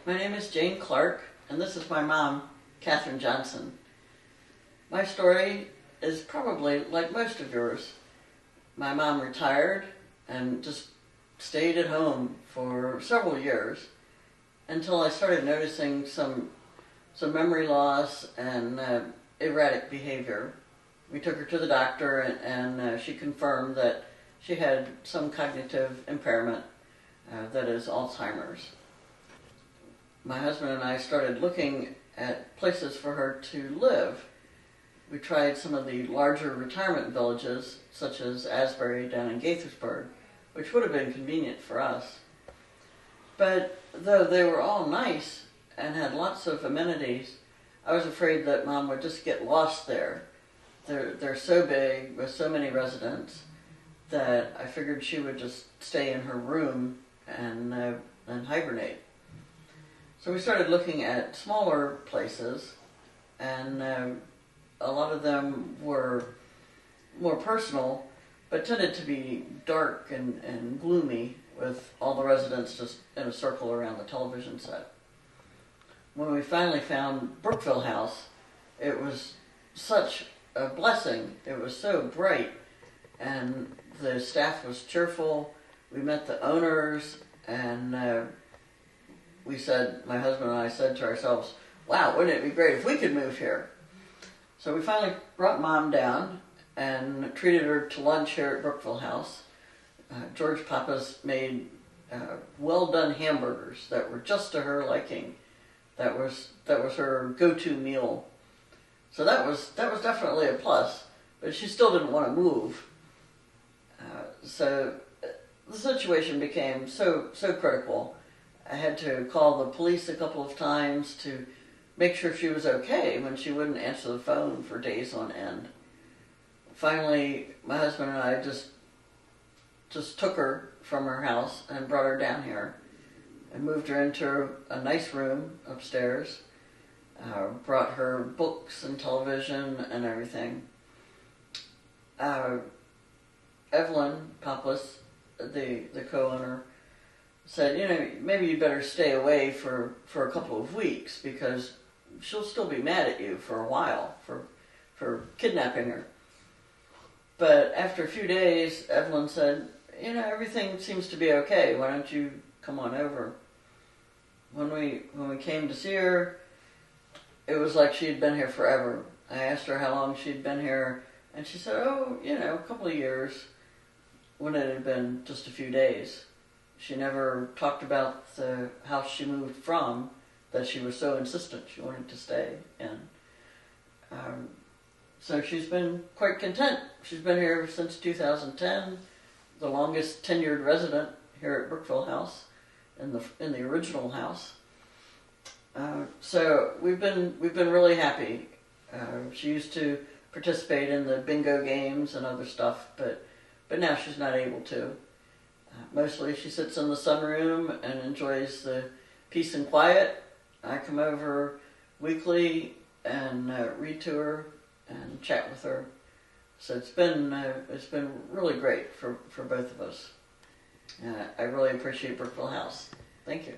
My name is Jane Clarke, and this is my mom, Katherine Johnson. My story is probably like most of yours. My mom retired and just stayed at home for several years until I started noticing some memory loss and erratic behavior. We took her to the doctor and she confirmed that she had some cognitive impairment that is Alzheimer's. My husband and I started looking at places for her to live. We tried some of the larger retirement villages, such as Asbury down in Gaithersburg, which would have been convenient for us. But though they were all nice and had lots of amenities, I was afraid that Mom would just get lost there. They're so big with so many residents that I figured she would just stay in her room and hibernate. So we started looking at smaller places, and a lot of them were more personal, but tended to be dark and gloomy, with all the residents just in a circle around the television set. When we finally found Brookeville House, it was such a blessing. It was so bright, and the staff was cheerful. We met the owners, and my husband and I said to ourselves, wow, wouldn't it be great if we could move here? So we finally brought Mom down and treated her to lunch here at Brookeville House. George Papa's made well-done hamburgers that were just to her liking. That was her go-to meal. So that was definitely a plus, but she still didn't want to move. So the situation became so critical. I had to call the police a couple of times to make sure she was okay when she wouldn't answer the phone for days on end. Finally, my husband and I just took her from her house and brought her down here and moved her into a nice room upstairs. Brought her books and television and everything. Evelyn Pappas, the co-owner, said, maybe you better stay away for a couple of weeks because she'll still be mad at you for a while for kidnapping her. But after a few days, Evelyn said, everything seems to be okay. Why don't you come on over? When we came to see her, it was like she had been here forever. I asked her how long she'd been here, and she said, a couple of years, when it had been just a few days. She never talked about the house she moved from, that she was so insistent she wanted to stay in. So she's been quite content. She's been here since 2010, the longest tenured resident here at Brookeville House, in the original house. So we've been really happy. She used to participate in the bingo games and other stuff, but now she's not able to. Mostly she sits in the sunroom and enjoys the peace and quiet. I come over weekly and read to her and chat with her. So it's been really great for both of us. I really appreciate Brookeville House. Thank you.